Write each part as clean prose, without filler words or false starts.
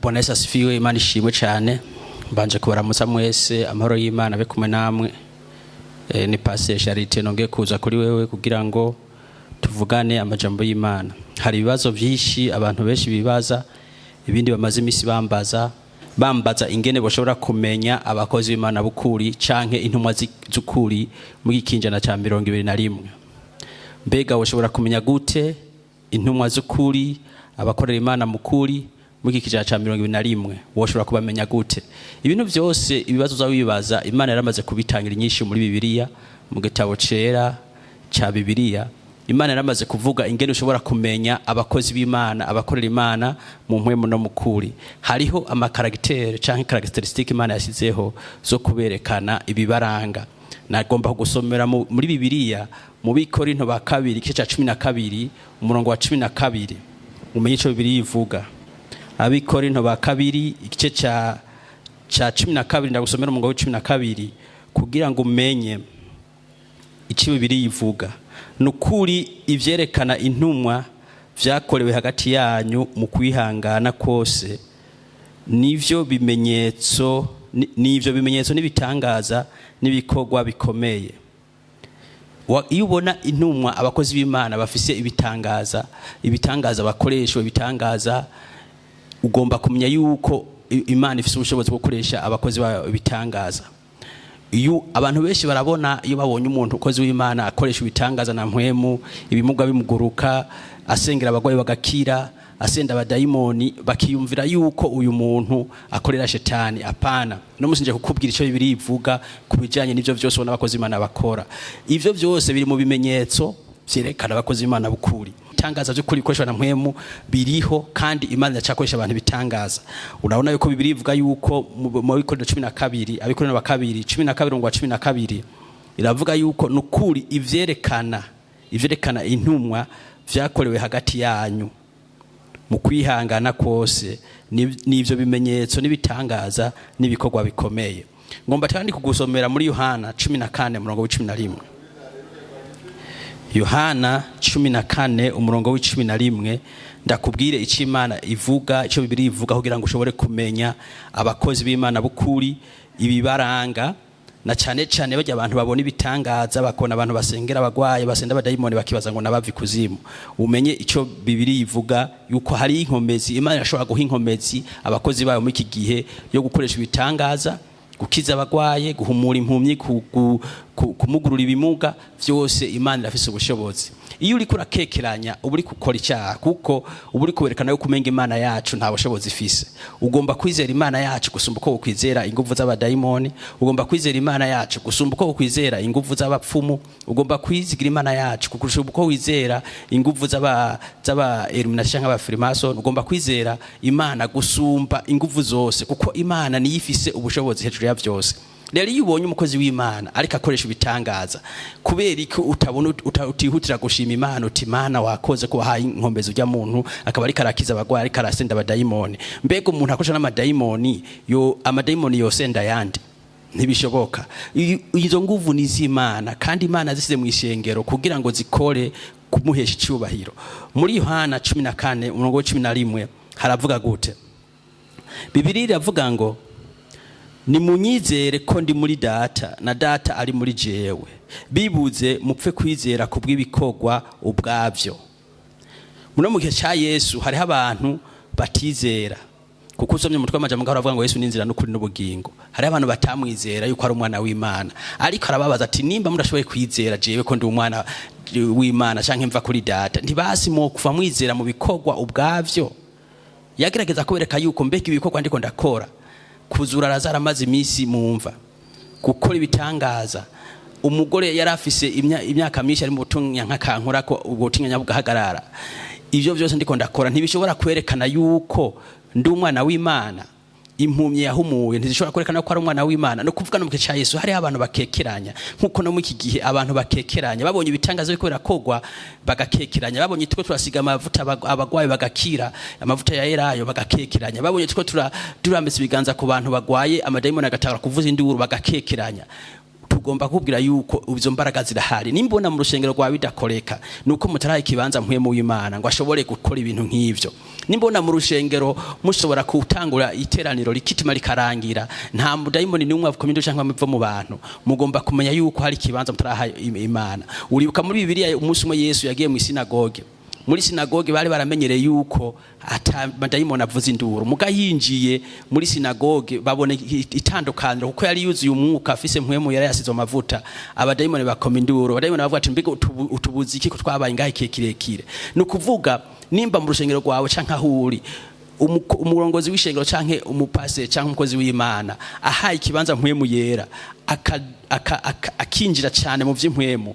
Bwana Yesu asifiwe. Imana ishimwe cyane. Mbanje kubaramutsa mwese, amahoro y'Imana abe kumwe namwe. Ni Pastor Charite nongeye kuza kuri wewe kugira ngo tuvugane amajambo y'Imana. Hari ibibazo byinshi abantu benshi bibaza, ibindi bamaze imisi bambaza ingene boshobora kumenya abakozi b'Imana bukuri canke intumwa z'ukuri mu gikinjana ca 2021. Mbega boshobora kumenya gute intumwa z'ukuri, abakorera Imana mukuri mu gikinjana ca 2021? Woshobora kubamenya gute? Ibintu byose ibibazo zawibaza Imana yaramaze kubitangira inyinshi muri Bibiliya, mu gitabo cera ca Bibiliya. Imana yaramaze kuvuga ingene ushobora kumenya abakozi b'Imana, abakorera Imana mu mpwemu no mukuri. Hariho amakaragiteri canke characteristic Imana yasizeho zo kuberekana ibibaranga. Nagomba kugusomera muri Bibiliya mu Bikorinto ba kabiri igice ca 12 umurongo wa 12. Umenye ico Bibiliya ivuga. Abikorinto ba kabiri igice ca 12 ndagusomera umurongo wa 12 kugira ngo umenye ico Bibiliya ivuga. Nukuri ivyerekana intumwa vyakorewe hagati yanyu mu kwihangana kose, nivyo bimenyetso n'ibitangaza n'ibikorwa bikomeye. Iyo ubona intumwa abakozi b'Imana bafise ibitangaza bakoresha ibitangaza, ugomba kumenya yuko Imana ifise ubushobozi bwo gukoresha abakozi bayo ibitangaza. Iyo abantu benshi barabona, iyo babonye umuntu ukozi w'Imana akoresha ibitangaza na mpwemu, ibimuga bimuguruka, asengera abagwayi bagakira, asenda abadayimoni, bakiyumvira yuko uyu muntu akorera shetani. Apana, no musinje kukubwira ico Bibiliya ivuga kubijanye n'ivyo byose ubona abakozi b'Imana bakora. Ivyo byose biri mu bimenyetso vyerekana abakozi b'Imana bukuri. Ibitangaza by'ukuri bikoresha na mpwemu biriho, kandi Imana yacakoresha abantu bitangaza. Urabona yuko Bibiliya ivuga yuko mu Bikorinto 12, Abikorinto ba kabiri 12 iravuga yuko nukuri ivyerekana intumwa vyakorewe hagati yanyu mu kwihangana kose, n'ivyo bimenyetso n'ibitangaza n'ibikorwa bikomeye. Ngomba kandi kugusomera muri Yohana 14 umurongo wa 11. Yohana 14 umurongo wa 11, ndakubwire ico Imana ivuga, ico Bibiliya ivuga kugira ngo ushobore kumenya abakozi b'Imana bukuri, ibibaranga. Na cyane cyane bajya abantu babona ibitangaza, bakona abantu basengera abagwaye, basenda abadayimoni, bakibaza ngo nabavi kuzimu. Umenye ico Bibiliya ivuga yuko hari inkomezi. Imana yashobora guha inkomezi abakozi bayo muri iki gihe yo gukoresha ibitangaza, gukiza abagwaye, guhumura impumyi, kumugurura ibimuga. Vyose Imana irafise ubushobozi. Iyo uri kurakekeranya uburi gukora icyaha, kuko uburi kuberekana yuko umenga Imana yacu nta bushobozi ifise. Ugomba kwizera Imana yacu gusumba uko ukwizera ingufu z'abadayimoni. Ugomba kwizera Imana yacu gusumba uko ukwizera ingufu z'abapfumu. Ugomba kwizigira Imana yacu kukurusha uko wizera ingufu z'aba Illuminati nk'aba Freemason. Ugomba kwizera Imana gusumba ingufu zose, kuko Imana niyo ifise ubushobozi hejuru ya byose. Rero iyo ubonye umukozi w'Imana ariko akoresha ibitangaza, kubera ko utabona utihutira gushima Imana, uti Imana wakoze ko wahaye inkombezo ujya muntu akaba ari karakiza abagwayi, ari karasenda abadayimoni. Mbega umuntu akoresha n'amadayimoni, amadayimoni yosenda yandi? Ntibishoboka. Izo nguvu ni z'Imana, kandi Imana zisize mu ishengero kugira ngo zikore kumuhesha icyubahiro. Muri Yohana 14 umurongo wa 11 haravuga gute? Bibiliya iravuga ngo nimunyizere ko ndi muri Data na Data ari muri jewe, bibuze mupfe kwizera kubw'ibikorwa ubwavyo. Muno mu gihe cya Yesu hariho abantu batizera, kuko usomye mutwe amajambo ngaravuga ngo Yesu ninzira n'ukuri n'ubugingo. Hariho abantu batamwizera yuko ari umwana w'Imana, ariko arababaza ati nimba murashoboye kwizera jewe ko ndi umwana w'Imana canke mva kuri Data, ntibasi mo kuva mwizera mu bikorwa ubwavyo. Yagerageza kubereka yuko mbega ibikorwa ndiko ndakora, kuzura Lazaro amaze imisi mumva, gukora ibitangaza. Umugore yari afise imyaka myinshi ari mu butumwa nkakankura ko ubutumwa bugahagarara. Ivyo byose ndiko ndakora ntibishobora kwerekana yuko ndi umwana w'Imana. Impumyi yahumuye ntizishobora kwerekana ko ari umwana w'Imana. No kuvuga no mu cya Yesu hari abantu bakekeranya, nkuko no mu iki gihe abantu bakekeranya. Babonye ibitangaza biko birakogwa bagakekeranya. Babonye tuko turasiga amavuta abagwaye bagakira, amavuta ya Elayo bagakekeranya. Babonye tuko turambetse ibiganza ku bantu bagwaye, amadayimoni agatara kuvuza induru bagakekeranya. tugomba kubwira yuko izo mbaraga zirahari. Nimbona mu rushengero rwa bidakoreka nuko mutaraha ikibanza mpwemu w'Imana ngo ashobore gukora ibintu nk'ivyo. Nimbona mu rushengero mushobora kutangura iteraniro rikitima rikarangira nta mudayimoni n'umwe avukominde cyangwa mva mu bantu, mugomba kumenya yuko hari ikibanza mutaraha Imana. Uribuka muri Bibiliya umunsi umwe Yesu yagiye mu sinagoge. Muri sinagoge bari baramenyereye yuko ata madayimoni avuza induru. Muga yinjiye muri sinagoge babone itandukaniro kuko yari yuzuye umwuka afise mpwemu yari yasize amavuta. Abadayimoni bakoma induru. Abadayimoni bavuga ati mbega utubuzi iki ko twabaye ngahe kirekire. Nukuvuga nimba mu rushengero rwawe canka huri umurongozi w'ishengero canke umupase canke umukozi w'Imana ahaye ikibanza mpwemu yera akinjira cyane mu vy'impwemu,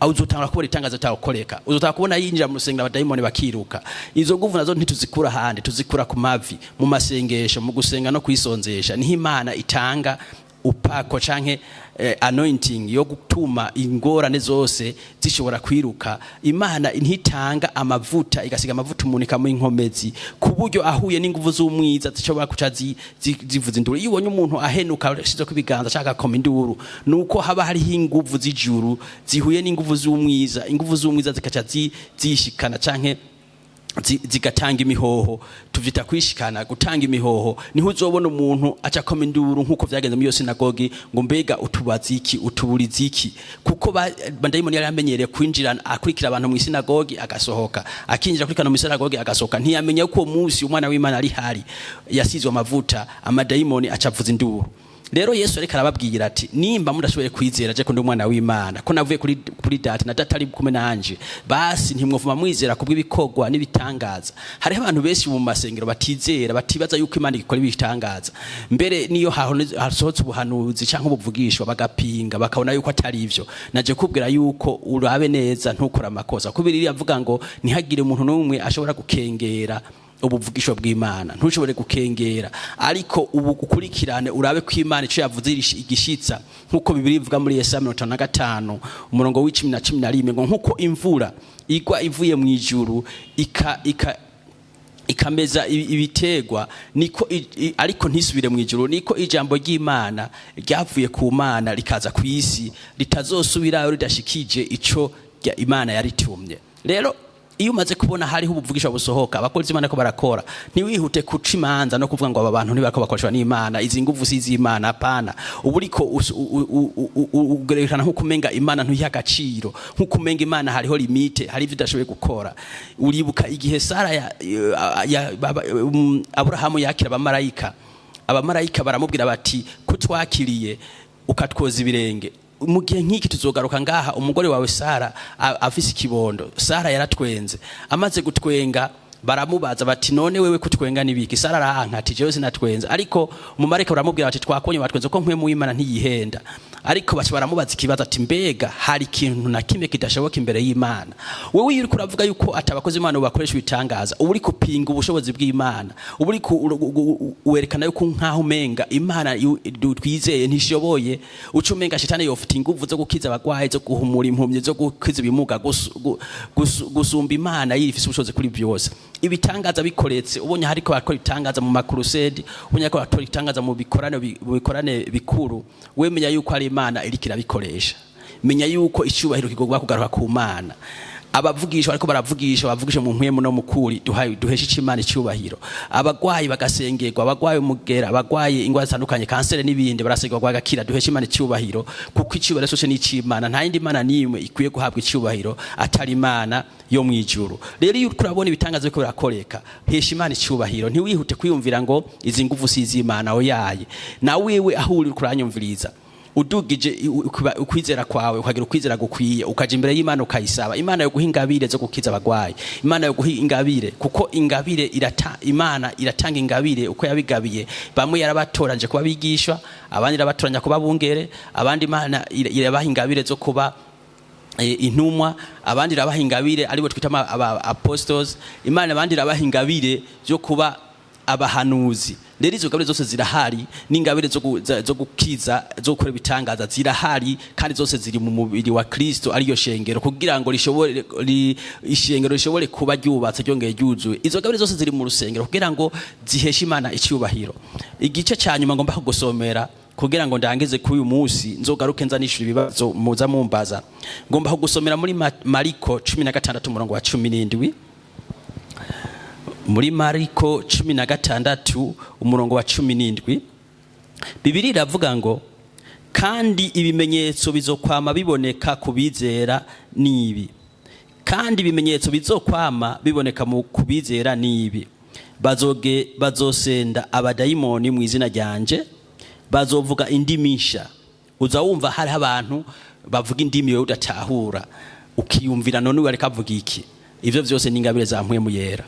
uzotangura kubona itangazo takoreka. Uzotaka kubona yinjira mu rusengero abadayimoni bakiruka. Izo nguvu nazo ntituzikura handi, tuzikura ku mavi, mu masengesho, mu gusenga no kwisonzesha. Niho Imana itanga upako canke anointing yo gutuma ingorane zose zishobora kwiruka. Imana intitanga amavuta igasiga amavuta umunika mu inkomezi kuburyo ahuye n'inguvu z'umwiza zishobora kuca zivuza induru. Iyo ubonye umuntu ahenuka shize ku biganza ashaka koma induru nuko haba hari inguvu z'ijuru zihuye n'inguvu z'umwiza. Inguvu z'umwiza zikaca zishikana canke zigatanga imihoho. Tuvyita kwishikana, gutanga imihoho. Niho uzobona umuntu aca koma induru nkuko vyagenze muri yo sinagogi ngo mbega utubaziki utuburiziki, kuko bandayimoni yari amenyereye kwinjira akurikira abantu mu sinagogi agasohoka, akinjira kurikana mu sinagogi agasohoka. Ntiyamenya ko umunsi umwana w'Imana ari hari yasizwe amavuta amadayimoni acavuza induru. Rero Yesu ariko arababwira ati nimba mudashoboye kwizera je ko ndi umwana w'Imana, ko navuye kuri data na data ari kumwe nanje, basi ntimwovuma mwizera kubw'ibikogwa n'ibitangaza. Hari abantu benshi mu masengero batizera, batibaza yuko Imana ikora ibitangaza. Mbere niyo hasohotse ubuhanuzi canke ubuvugishwa bagapinga bakabona yuko atari ivyo. Naje kubwira yuko urabe neza ntukora amakosa. Kubirira avuga ngo ntihagire umuntu n'umwe ashobora gukengera ubuvugisho bw'Imana, ntushobore gukengera, ariko ubu ukurikirane urabe ko Imana ico yavuze igishitsa nkuko Bibiliya ivuga muri Yesaya 55 umurongo w'10 na 11 ngo nkuko imvura igwa ivuye mu ijuru ikameza ibitegwa niko ariko ntisubire mu ijuru, niko ijambo ry'Imana ryavuye ku Mana rikaza ku isi ritazosubirayo ridashikije ico Imana yaritumye. Rero iyo umaze kubona hariho ubuvugisho busohoka abakozi Imana ko barakora, ntiwihute kuca imanza no kuvuga ngo aba bantu ntibako bakoreshwa n'Imana, izi nguvu si z'Imana. Apana, uburiko ugerekana nko kumenga Imana ntuyiha agaciro, nko kumenga Imana hariho limite, hari ivyo idashoboye gukora. Uribuka igihe Sara Aburahamu yakira abamarayika baramubwira bati kutwakiriye ukatwoza ibirenge, mu gihe nk'iki tuzogaruka ngaha umugore wawe Sara afise ikibondo. Sara yaratwenze, amaze gutwenga baramubaza bati none wewe kutwenga nibiki? Sara arahanka ati jewe sinatwenze, ariko umumarayika baramubwira bati twakonye batwenze ko mpwemu w'Imana ntiyihenda. Ariko bashi baramubaza ikibazo ati mbega hari ikintu na kimwe kidashoboka imbere y'Imana? Wewe yuri kuravuga yuko atabakoze Imana bakoresha ibitangaza, uburi kupinga ubushobozi bw'Imana, uburi werekana yuko nkaho umenga Imana twizeye ntishoboye, ucumenga shitani yofite inguvu zo gukiza abagwaye, zo guhumura impumye, zo gukiza ibimuga, gusumba Imana yifise ubushobozi kuri byose. Ibitangaza bikoretse, ubonye hariko bakora itangaza mu makrusade, ubonye ko bakora itangaza mu bikorane bikuru, wemenya yuko ari Imana irikira bikoresha. Menya yuko icyubahiro kigomba kugaruka ku Mana. Abavugisha ariko bavugisha mu mpwemu no mukuri duhesha Imana icyubahiro. Abagwayi bagasengerwa, abagwaye umugera, abagwaye ingwara zitandukanye, kansere n'ibindi barasengerwa bagakira, duhesha Imana icyubahiro, kuko icyubahiro cyose ni cy'Imana. Nta yindi Mana nimwe ikwiye guhabwa icyubahiro atari Imana yo mu ijuru. Rero iyo turabona ibitangazo biko birakoreka, hesha Imana icyubahiro. Ntiwihute kwiyumvira ngo izi nguvu si z'Imana oyaye. Na wewe aho uri kuranyumviriza, udugije ukwizera kwawe ukagira ukwizera gukwiye, ukaje imbere y'Imana ukayisaba Imana yo guhingabire zo gukiza abagwayi, Imana yo guhingabire, kuko ingabire Imana iratanga ingabire uko yabigabiye. Bamwe yarabatoranje kuba bigisha, abandi yarabatoranya kuba bungere, abandi Imana irabahingabire zo kuba intumwa, abandi irabahingabire aribo twita aba apostles. Imana abandi irabahingabire zo kuba abahanuzi. Rero izo ngabire zose zirahari, n'ingabire zo gukiza, zo gukora ibitangaza zirahari, kandi zose ziri mu mubiri wa Kristo ariyo shengero, kugira ngo ishengero rishobore kuba ryubatse ryongeye ryuzuye. Izo ngabire zose ziri mu rusengero kugira ngo ziheshe Imana icyubahiro. Igice cyanyuma ngomba kugusomera kugira ngo ndangize kuri uyu munsi nzogaruke nzanishura ibibazo muza mumbaza. Ngomba kugusomera muri Mariko 16 umurongo wa 17. Muri Mariko 16 umurongo wa 17 Bibiliya iravuga ngo kandi ibimenyetso bizokwama biboneka kubizera nibi. Kandi ibimenyetso bizokwama biboneka mu kubizera nibi. Bazosenda abadayimoni mu izina ryanje, bazovuga indimi nsha. Uza wumva hari abantu bavuga indimi wewe udatahura, ukiyumvira none we ariko avuga iki. Ivyo vyose ni ingabire za mpwemu yera.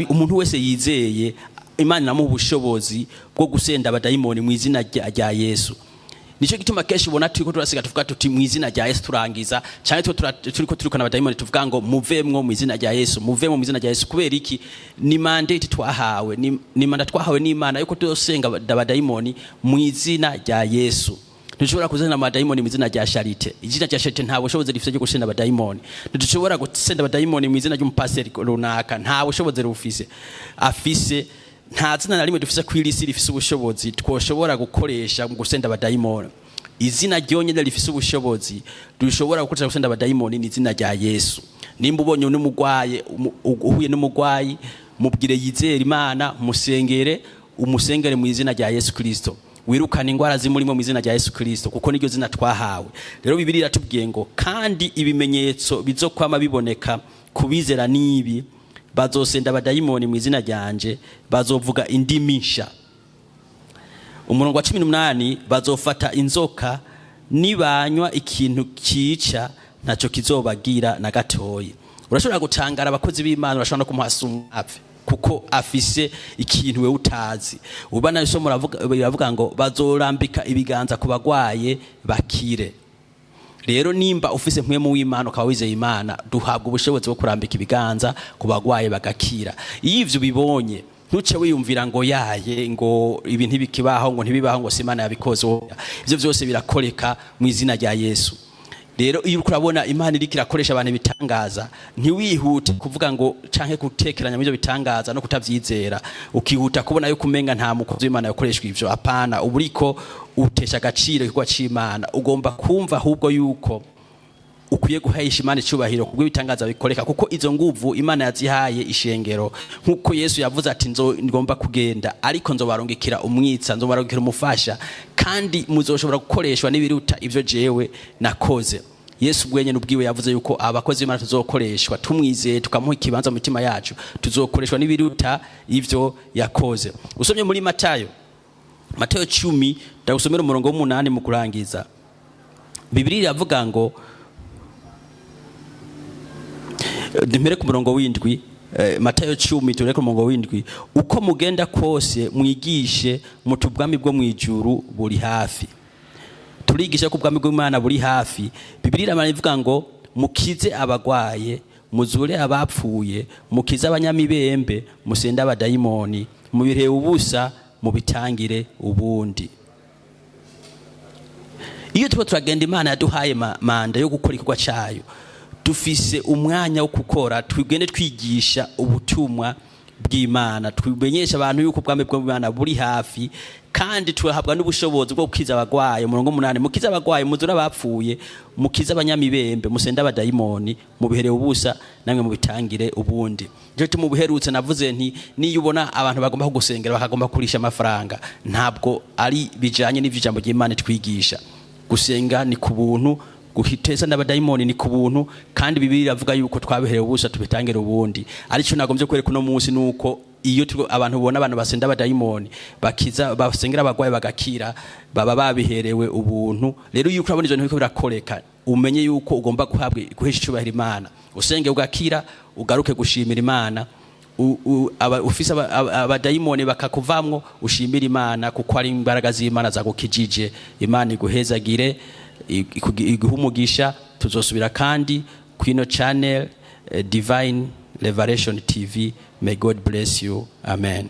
Umuntu wese yizeye Imana namuha ubushobozi bwo gusenda abadayimoni mu izina rya Yesu. Nico gituma keshi ubona turiko turasiga tuvuga tuti mu izina rya Yesu turangiza, cyane turiko turikana abadayimoni tuvuga ngo muvemwo mu izina rya Yesu, muvemwo mu izina rya Yesu. Kubera iki? Ni mandate twahawe, ni mandate twahawe n'Imana yuko tuzosenga abadayimoni mu izina rya Yesu. Ntushobora kuzana abadayimoni mu izina rya Charite. Izina rya Charite nta bushobozi rifite bwo gusenda abadayimoni. Ntushobora gusenda abadayimoni mu izina ry'umupaseri runaka, nta bushobozi rufise. Afise nta zina na rimwe dufise kw'irisi rifise ubushobozi twoshobora gukoresha mu gusenda abadayimoni. Izina ryonyene rifise ubushobozi dushobora gukoresha gusenda abadayimoni ni izina rya Yesu. Nimba ubonye n'umugwaye uhuye n'umugwayi, mubwire yizera Imana, umusengere mu izina rya Yesu Kristo. Wirukana ingwara zimurimo mu izina rya Yesu Kristo, kuko niryo zina twahawe. Rero Bibiliya iratubwiye ngo kandi ibimenyetso bizokwama biboneka kubizera nibi. Bazosenda abadayimoni mu izina ryanje, bazovuga indimi nsha. Umurongo wa 18 bazofata inzoka, nibanywa ikintu kica ntaco kizobagira na gatoyi. Urashobora gutangara abakozi b'Imana urashobora kumuhasuma apfe kuko afise ikintu we utazi. Ubana isomo biravuga ngo bazorambika ibiganza ku bagwaye bakire. Rero nimba ufise mpwemu w'Imana ukaba wizeye Imana, duhabwa ubushobozi bwo kurambika ibiganza ku bagwaye bagakira. Iyo ivyo bibonye ntuce wiyumvira ngo yaye ngo ibintu bikibaho ngo ntibibaho ngo Imana yabikoze. Ivyo vyose birakoreka mu izina rya Yesu. Rero iyo urabona Imana iriko irakoresha abantu bitangaza, ntiwihute kuvuga ngo canke gutekeranya mu byo bitangaza no kutavyizera, ukihuta kubona yuko umenga nta mukozi w'Imana yakoreshwa ivyo. Apana, uburiko utesha agaciro kwa c'Imana. Ugomba kumva ahubwo yuko ukwiye guhesha Imana icubahiro kubwo bitangaza bikoreka, kuko izo nguvu Imana yazihaye ishengero. Nkuko Yesu yavuze ati ngomba kugenda ariko nzobarungikira umwitsa, nzobarungikira umufasha, kandi muzoshobora gukoreshwa n'ibiruta ivyo jewe nakoze. Yesu bwenye n'ubwiwe yavuze yuko abakozi b'Imana tuzokoreshwa tumwizeye, tukamuha ikibanza mu mitima yacu, tuzokoreshwa n'ibiruta ivyo yakoze. Usomye muri Matayo 10 ndagusomera umurongo w'8 mu kurangiza. Bibiliya iravuga ngo Dimere ku murongo w'indwi, Matayo 10 tureke ku murongo w'indwi, uko mugenda kose mwigishe muti ubwami bwo mwijuru buri hafi. Turigisha ko ubwami bw'Imana buri hafi. Bibiliya ivuga ngo mukize abagwaye, muzure abapfuye, mukize abanyamibembe, musende abadayimoni, mubihe ubusa, mubitangire ubundi. Iyo turagenda Imana yaduhaye manda yo gukora ikorwa cyayo, dufise umwanya wo gukora, twigende twigisha ubutumwa bw'Imana, twimenyesha abantu yuko ubwami bw'Imana buri hafi, kandi tuhabwa n'ubushobozi bwo gukiza abagwaye. Umurongo 8, mukiza abagwaye, muzura abapfuye, mukiza abanyamibembe, musenda abadayimoni, mubihere ubusa, namwe mubitangire ubundi. Nje mu buherutse navuze nti niyo ubona abantu bagomba kugusengera bakagomba kurisha amafaranga, ntabwo ari bijanye n'ivy'ijambo ry'Imana twigisha. Gusenga ni ku buntu, guhiteza n'abadayimoni ni ku buntu, kandi Bibiliya iravuga yuko twabihere ubusa tubitangire ubundi. Arico nagombye kwereka uno munsi nuko iyo abantu ubona abantu basenda abadayimoni bakiza, basengera abagwaye bagakira, baba babiherewe ubuntu. Rero yuko urabona ivyo ntibiko birakoreka, umenye yuko ugomba guhesha icubahiro Imana, usenge ugakira, ugaruke gushimira Imana. Ufise abadayimoni bakakuvamwo, ushimira Imana kuko ari imbaraga z'Imana zagukijije. Imana iguhezagire, iguhumugisha. Tuzosubira kandi kwino channel Divine Revelation TV. May God bless you. Amen.